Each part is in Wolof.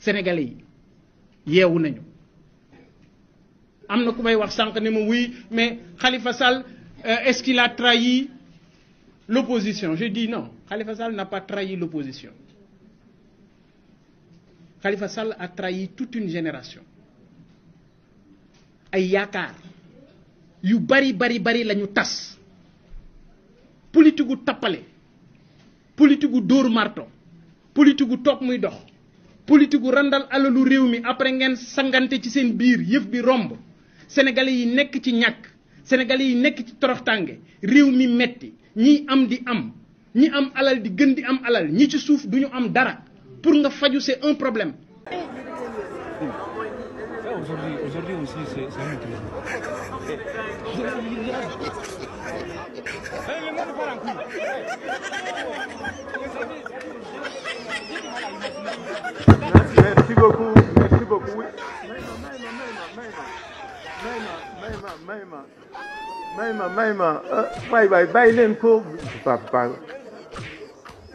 sénégalais yi yeewu nañu. am na ku may wax sànq ne ma oui mais Khalifa Sall est-ce qu'il a trahi l'opposition? Je dis non, Khalifa Sall n'a pas trahi l'opposition. Khalifa Sall a trahi toute une génération. ay yaakaar yu bari lañu tas. politique gu tappale, politique gu dóor marto, politique gu toog muy dox, politique gu randal alalu réew mi après ngeen sangante ci seen biir yëf bi romb. Sénégalais yi nekk ci ñàkk, Sénégalais yi nekk ci toroxtànge, réew mi metti, ñi am di am, ñi am alal di gën di am alal, ñi ci suuf duñu am dara. Pour nga faju c'est un problème. Aujourd'hui aussi c'est un autre. Merci beaucoup, merci beaucoup. Oui.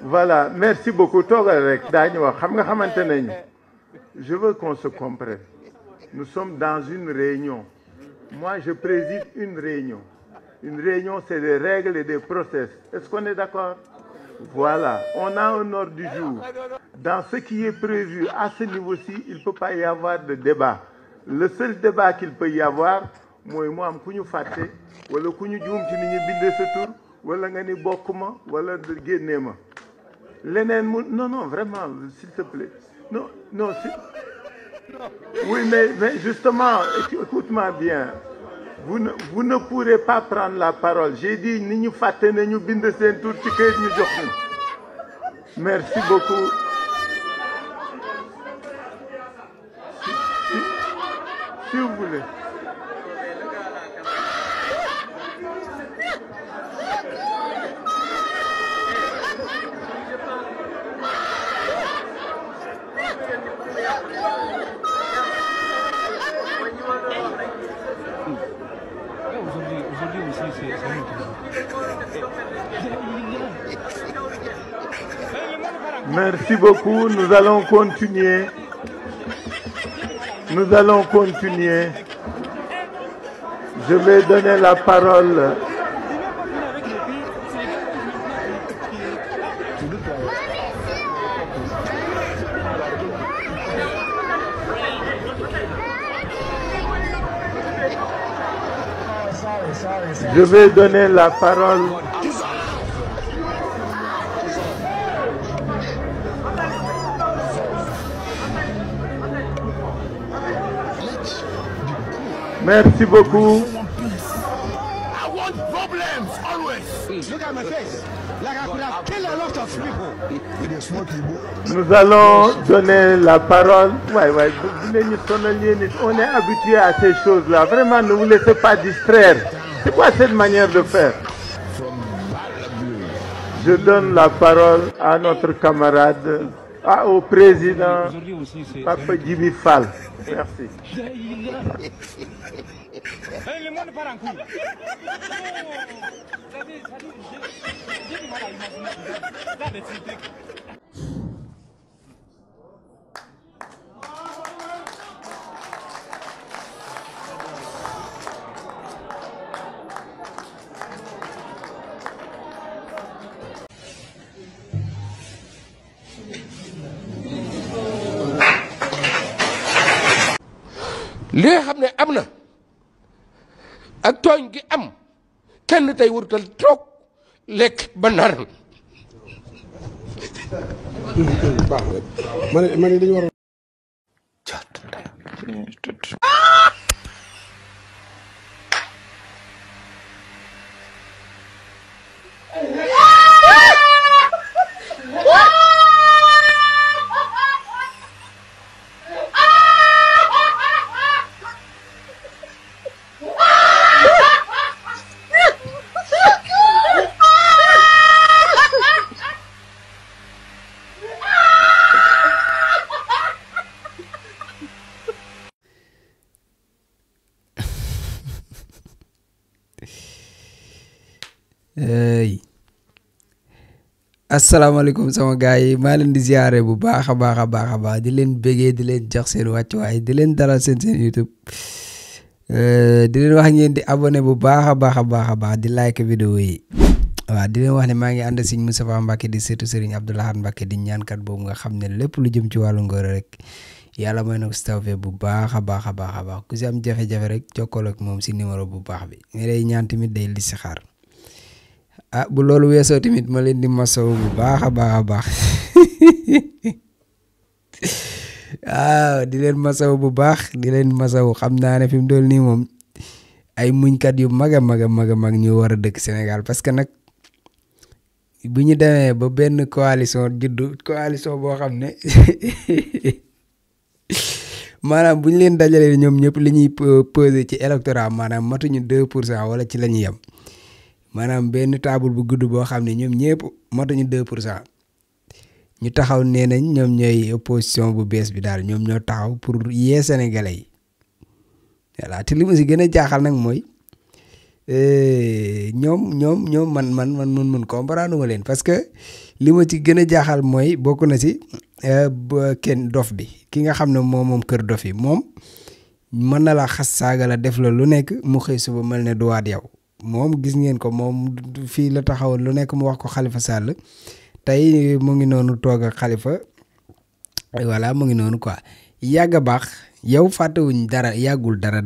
Voilà, merci beaucoup. Je veux qu'on se comprenne. Nous sommes dans une réunion. Moi, je préside une réunion. Une réunion, c'est des règles et des process. Est-ce qu'on est d'accord? Voilà, on a un ordre du jour. Dans ce qui est prévu à ce niveau-ci, il ne peut pas y avoir de débat. Le seul débat qu'il peut y avoir, moi, am ku ñu fàtte wala ku ñu juum ci ni ñu bindee sa tur wala nga ni bokk ma wala génnee ma leneen mu non vraiment s'il te plaît non oui mais justement écoute-moi bien vous ne pourrez pas prendre la parole. J'ai dit ni ñu fàtte ne ñu bind seen tur ci këyit ñu jox ñu. Merci beaucoup. Si vous voulez. Aujourd'hui aussi c'est un autre. Merci beaucoup. Nous allons continuer. Nous allons continuer. Je vais donner la parole. Je vais donner la parole. Merci beaucoup. Nous allons donner la parole. On est habitué à ces choses-là. Vraiment, ne vous laissez pas distraire. C'est quoi cette manière de faire? Je donne la parole à notre camarade, au président Papa Djibi Fall. Merci. li nga xam ne am na ak tooñ gi am kenn tey warutal toog lekk ba naan. baax rek ma ne dañu war asalaamaaleykum sama gars yi maa leen di ziare bu baax a baax a baax a baax di leen bégee di leen jox seen wàccuwaay di leen dalal seen YouTube di leen wax ngeen di abonné bu baax a baax a baax a baax di like vidéo yi waaw di leen wax ne maa ngi ànd Serigne Moustapha Mbacké di seetu Serigne Abdou Lahad Mbacké di ñaankat boobu nga xam ne lépp lu jëm ci wàllu ngóor rek yàlla may na ko si tawfeex bu baax a baax a baax a baax ku si am jafe-jafe rek jokkool ak moom si numéro bu baax bi nga lay ñaan tamit day li si xaar bu loolu weesoo tamit ma leen di masawu bu baax a baax a baax waaw di leen masawu bu baax di leen masawu xam naa ne fi mu dool nii moom ay muñkat yu mag a mag a mag a mag ñu war a dëkk Sénégal parce que nag bu ñu demee ba benn coalition juddu coalition boo xam ne maanaam bu ñu leen dajalee ñoom ñëpp li ñuy peser ci électorat maanaam matuñu 2% wala ci la ñuy yem maanaam benn table bu gudd boo xam ne ñoom ñëpp matuñu 2% ñu taxaw nee nañ ñoom ñooy opposition bu bees bi daal ñoom ñoo taxaw pour yee sénégalais yi voilà te li ma si gën a jaaxal nag mooy ñoom man comprendre ma leen parce que li ma ci gën a jaaxal mooy bokk na si kenn dof bi ki nga xam ne moom kër dof yi moom mën na la xas saaga la def la lu nekk mu xëy suba mel ne du waat yow moom gis ngeen ko moom fii la taxawoon lu nekk mu wax ko Khalifa Sall tey mu ngi noonu toog ak Khalifa voilà mu ngi noonu quoi yàgg a baax yow fàttewuñ dara yàggul dara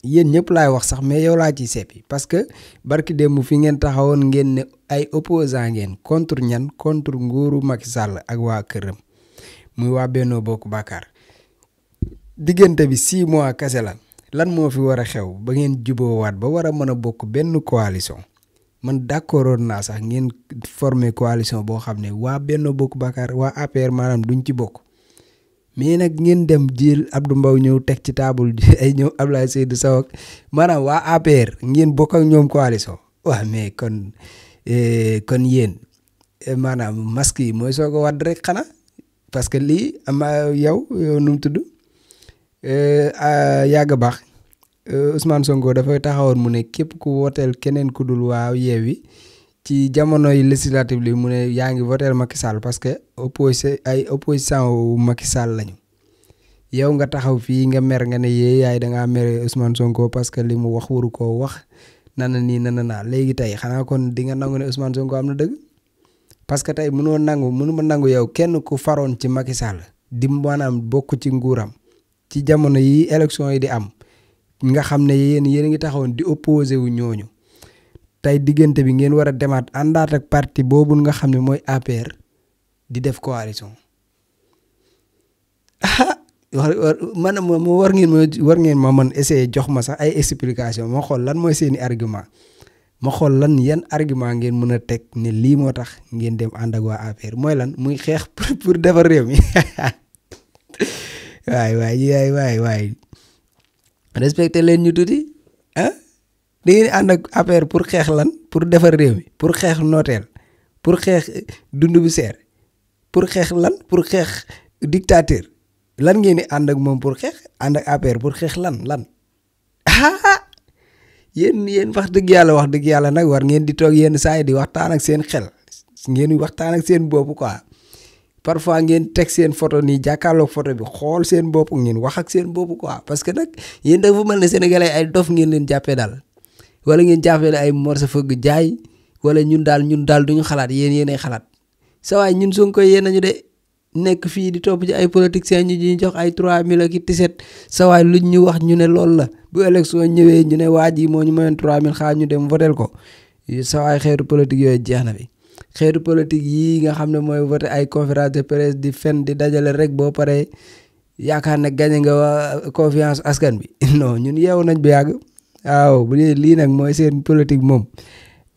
yéen ñëpp laay wax sax mais yow laa ciy seppi parce que barki démb fi ngeen taxawoon ngeen ne ay opposant ngeen contre ñan contre nguuru Macky Sall ak waa këram muy waa Benno Bokk Yaakaar diggante bi 6 mois kese la lan moo fi war a xew ba ngeen juboowaat ba war a mën a bokk benn coalition man d'accordoon naa sax ngeen former coalition boo xam ne waa Benno Bokk Yaakaar waa APR maanaam duñ ci bokk mais nag ngeen dem jël Abdou Mbow ñëw teg ci table ay ñëw Abdoulaye Seydou Sow ak maanaam waa APR ngeen bokk ak ñoom coalition waaw mais kon yéen maanaam masque yi mooy soo ko wadd rek xanaa parce que lii ama yow nu mu tudd yàgg baax Ousmane Sonko dafay taxawoon mu ne képp ku wooteel keneen ku dul waa Yewwi ci jamono yi législative li mu ne yaa ngi voter Macky Sall parce que opposition wu Macky Sall lañu yow nga taxaw fii nga mer nga ne yee yaay dangaa mere Ousmane Sonko parce que li mu wax waru koo wax nana nii nana naa léegi tey xanaa kon di nga nangu ne Ousmane Sonko am na dëgg parce que tey mënuma nangu yow kenn ku faroon ci Macky Sall di maanaam bokk ci nguuram ci jamono yi élection yi di am nga xam ne yéen a ngi taxawoon di opposé wu ñooñu tey diggante bi ngeen war a demaat àndaat ak parti boobu nga xam ne mooy APR di def coalition man war ngeen ma man essayer jox ma sax ay explication ma xool lan mooy seeni argument ma xool lan yan argument ngeen mën a teg ne lii moo tax ngeen dem ànd ak waa APR mooy lan muy xeex pour defar réew mi waay respecté leen ñu tuuti ah da ngeen ànd ak APR pour xeex lan pour defar réew mi pour xeex nooteel pour xeex dund bu seer pour xeex lan pour xeex dictateur lan ngeen di ànd ak moom pour xeex ànd ak APR pour xeex lan yéen wax dëgg yàlla nag war ngeen di toog yenn saa yi di waxtaan ak seen xel ngeen di waxtaan ak seen bopp quoi parfois ngeen teg seen photo nii jàkkaarloog photo bi xool seen bopp ngeen wax ak seen bopp quoi parce que nag yéen dafa mel ne sénégalais ay dof ngeen leen jàppee daal wala ngeen jàppee ay morsa fëgg jaay wala ñun daal duñu xalaat yéenay xalaat sa waay ñun Sonko yéen nañu de nekk fii di topp ci ay politiciens ñu jox ay 3000 ak 17 sa waay luñ ñu wax ñu ne loolu la bu élection ñëwee ñu ne waa ji moo ñu mayoon 3000 xaar ñu dem votel ko sa waay xeetu politique yooyu jeex na fi xeetu politique yii nga xam ne mooy voté ay conférence de presse di fen di dajale rek boo paree yaakaar ne gañe nga waa confiance askan bi non ñun yeewu nañ bu yàgg waaw bu dee lii nag mooy seen politique moom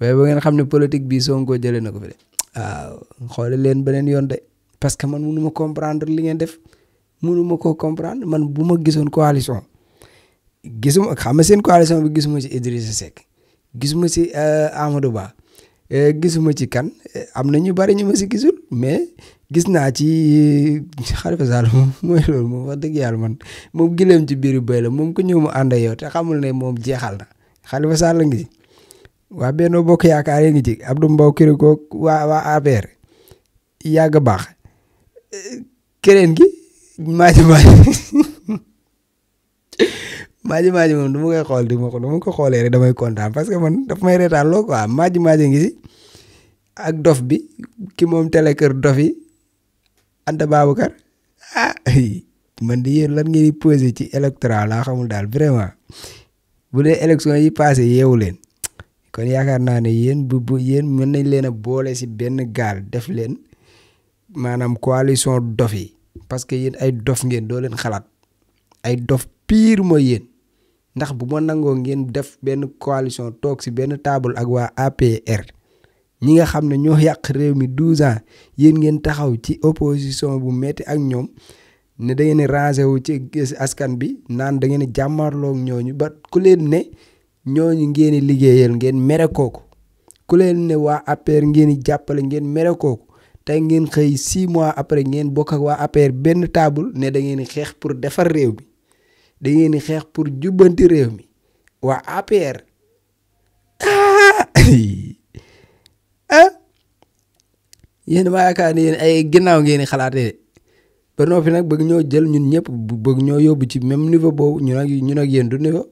waaye ba ngeen xam ne politique bi Sonko jëlee na ko fi de waaw xoole leen beneen yoon de parce que man mënu ma comprendre li ngeen def mënu ma koo comprendre man bu ma gisoon coalition gisuma xam nga seen coalition bi gisuma ci Idrissa Seck gisuma ci Amadou Ba gisuma ci kan am na ñu bari ñu ma si gisul mais gis naa ci Khalifa Sall moom mooy loolu moom wax dëgg yàlla man moom gileem ci biiru béy la moom ko ñëw mu ànd ak yow te xamul ne moom jeexal na Khalifa Sall ngi waa Benno Bokk Yaakaar yi ngi ci Abdou Mbow kiri ko waa APR yàgg baax keneen gi maaji moom du ma koy xool du ma ko xoolee rek damay kontaan parce que man daf may reetaan loo quoi maaji ngi si ak dof bi ki moom télé kër dof yi Anta Babacar man di yéen lan ngeen di posé ci électoral laa xamul daal vraiment bu dee élection yi passé yeewu leen kon yaakaar naa ne yéen bu yéen mën nañ leen a boole si benn gaal def leen maanaam coalition dof yi parce que yéen ay dof ngeen doo leen xalaat ay dof pire mooy yéen ndax bu ma nangoo ngeen def benn coalition toog si benn table ak waa APR ñi nga xam ne ñoo yàq réew mi 12 ans yéen ngeen taxaw ci opposition bu metti ak ñoom ne da ngeen di rangé wu ci askan bi naan da ngeen di jàmmarloo ak ñooñu ba ku leen ne ñooñu ngeen di liggéeyal ngeen mere kooku ku leen ne waa APR ngeen di jàppale ngeen mere kooku tey ngeen xëy 6 mois après ngeen bokk ak waa APR benn table ne da ngeen di xeex pour defar réew mi da ngeen di xeex pour jubbanti réew mi waa APR yéen maa yaakaar ne yéen ay ginnaaw ngeen di xalaatee ba noppi nag bëgg ñoo jël ñun ñëpp bëgg ñoo yóbbu ci même niveau boobu ñun ak yéen du niveau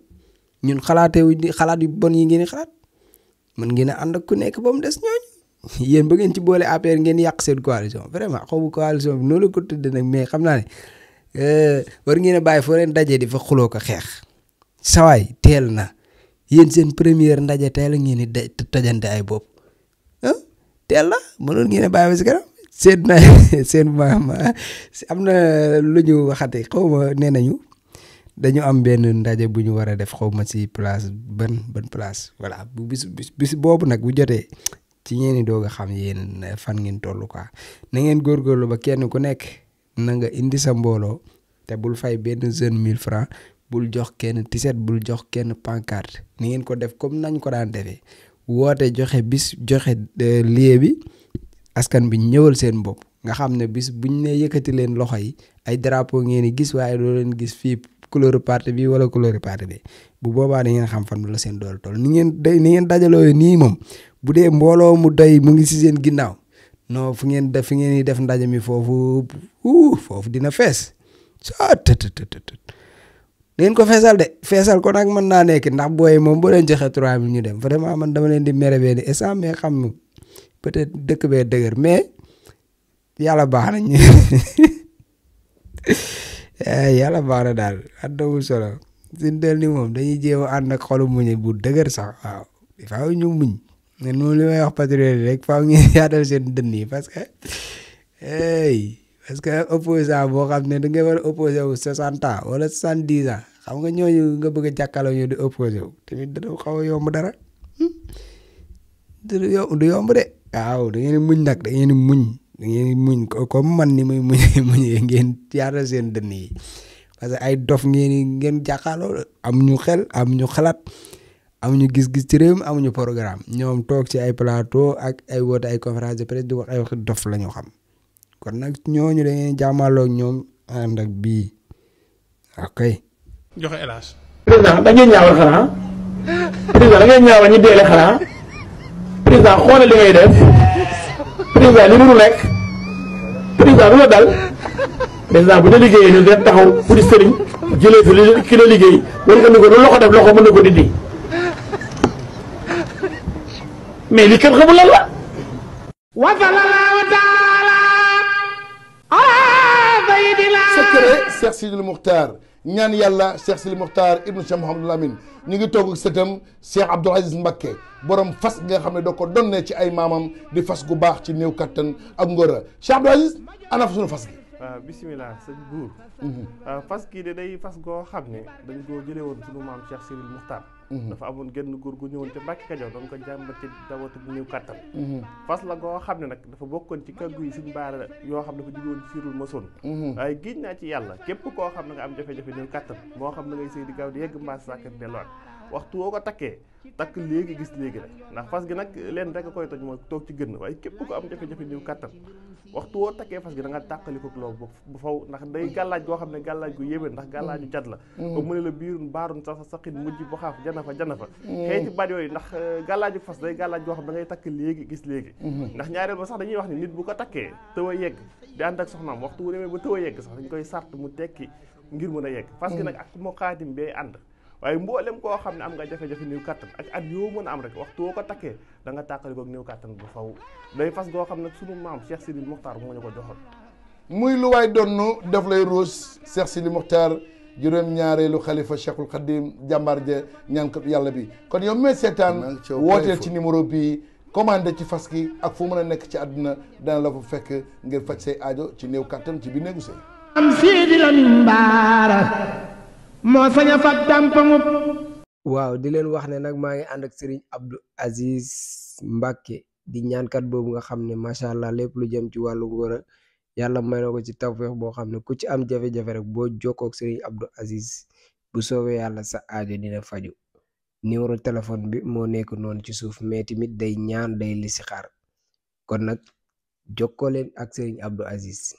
ñun xalaatee wu xalaat yu bon yi ngeen di xalaat mën ngeen a ànd ak ku nekk ba mu des ñooñu yéen ba ngeen ci boole APR ngeen yàq seen coalition vraiment xaw ma coalition bi noonu la ko tuddee nag mais xam naa ne war ngeen a bàyyi foo leen daje di fa xuloo ko xeex sawaay teel na yéen seen première ndaje teel a ngeen di tojante ay bopp teel na mënoon ngeen a bàyyi ba si kanam seen maam am na lu ñu waxate xaw ma nee nañu dañu am benn ndaje bu ñu war a def xaw ma si place ban place voilà bu bis boobu nag bu jotee ci ñeeni doog a xam yéen fan ngeen toll quoi na ngeen góorgóorlu ba kenn ku nekk na nga indi sa mbooloo te bul fay benn jeune 1000 francs bul jox kenn tiset bul jox kenn pancarte ni ngeen ko def comme nañ ko daan defee woote joxe bis joxe lieu bi askan bi ñëwal seen bopp nga xam ne bis buñ ne yëkkati leen loxo yi ay drapeau ngeen di gis waaye doo leen gis fii couleur parti bi wala couleur parti bi bu boobaa da ngeen xam fan la seen doole toll ni ngeen dajaloo nii moom bu dee mbooloo mu doy mu ngi si seen ginnaaw non fi ngeen di def ndaje mi foofu dina fees ngeen ko feesal de feesal ko nag mën naa nekk ndax booy moom boo leen joxe 3000 ñu dem vraiment man dama leen di mere benn instant mais xam peut-être dëkk bee dëgër mais yàlla baax na ñu yàlla baax na daal àddawul solo suñ del ni moom dañuy jéem a ànd ak xolu muñ bu dëgër sax waaw faaw ñu muñ ne noonu li may wax patriote rek faaw ngeen yaatal seen dënn yi parce que opposant boo xam ne da nga war a opposé wu 60 ans wala 70 ans xam nga ñooñu nga bëgg a jàkkaarloo ñu di opposé wu tamit dana xaw a yomb dara du yomb de waaw da ngeen muñ nag da ngeen muñ comme man ni muy muñee ngeen yaatal seen dënn yi parce que ay dof ngeen jàkkaarloo amuñu xel amuñu xalaat amuñu gis-gis ci réew mi amuñu programme ñoom toog ci ay plateau ak ay woote ay conférence de presse di wax ay waxi dof la ñu xam kon nag ñooñu da ngeen jàmmaloo ñoom ànd ak bii ok. joxe hélas. président da ngeen ñaawal xanaa président da ngeen ñaawal ñu deele xanaa président xoolal li ngay def président li mënu nekk président lu la dal président bu ñu liggéeyee ñu def taxaw pour sëriñ jëlee fi ki la liggéey war nga ni ko lu loxo def loxo mën na ko dindi mais li kenn xamul lan la. secret Cheikh Sidil Muxtaar ñaan yàlla Cheikh Sidil Muxtaar ibnu Cheikh Mouhamadul Amin ñu ngi toog ak sëtam Cheikh Abdoul Aziz Mbacké borom fas nga xam ne doo ko donnee ci ay maamam di fas gu baax ci néew kattan ak ngóora Cheikh Abdoul Aziz ana fa suñu fas gi. waaw bisimilah sëñ buur fas gi de day fas goo xam ne dañ koo jëlee woon sunu maam Cheikh Sidil Muxtaar dafa amoon genn góor gu ñëwoon te Mbàkke Kajoor doon ko jàmbat ci dawatu bu néew kattan fas la goo xam ne nag dafa bokkoon ci kàggu yi suñ baara yoo xam ne dafa jóge woon siirul masoon waaye géej naa ci yàlla képp koo xam ne nga am jafe-jafe néew kattan moo xam ne ngay sëy di gaaw di yegg mbaas sàkkat delluwaat waxtu woo ko takkee takk léegi gis léegi nag ndax fas gi nag leen rek a koy toj mooy toog ci gën waaye képp ko am jafe-jafe néew kattan waxtu woo takkee fas gi da nga tàqaliko loolu bu faw ndax day gàllaaj goo xam ne gàllaaj gu yéeme ndax gàllaaju cat la ba mu ne la biirun baarun sa saqin mujj bu xaaf jana fa xeeti baat yooyu ndax gàllaaju fas day gàllaaj goo xam ne da ngay takk léegi gis léegi ndax ñaareel ba sax dañuy wax ni nit bu ko takkee tëw a yegg di ànd ak soxnaam waxtu wu demee ba tëw a yegg sax dañ koy sart mu tekki ngir mën a yegg fas gi nag ak moo xaatim bee ànd waaye mboolem koo xam ne am nga jafe-jafe néew kattan ak at yoo mën a am rek waxtu woo ko takkee da nga tàqalikook néew kattan bu faw day fas goo xam ne sunu maam Cheikh Sidi Mokhtar moo ñu ko joxoon muy lu waay donnu daf lay ruus Cheikh Sidi Mokhtar juróom-ñaareelu xalifa Cheikhul Khadim jàmbaar ja ñaankat yàlla bi kon yow mee seetaan wooteel ci numéro bii commandé ci fas gi ak fu mën a nekk ci àdduna dana la fa fekk ngir faj say aajo ci néew kattan ci bi néegu sëy am Sidi Lamine Bara moo sañ a fat tàmpaŋub waaw di leen wax ne nag maa ngi ànd ak Serigne Abdou Aziz Mbacke di ñaankat boobu nga xam ne macha allah lépp lu jëm ci wàllu ngóora yàlla may na ko ci tawfeex boo xam ne ku ci am jafe-jafe rek boo jokkoo ak Serigne Abdou Aziz bu soobee yàlla sa aajo dina faju numéro téléphone bi moo nekk noonu ci suuf mais tamit day ñaan day listixaar kon nag jokkoo leen ak Serigne Abdou Aziz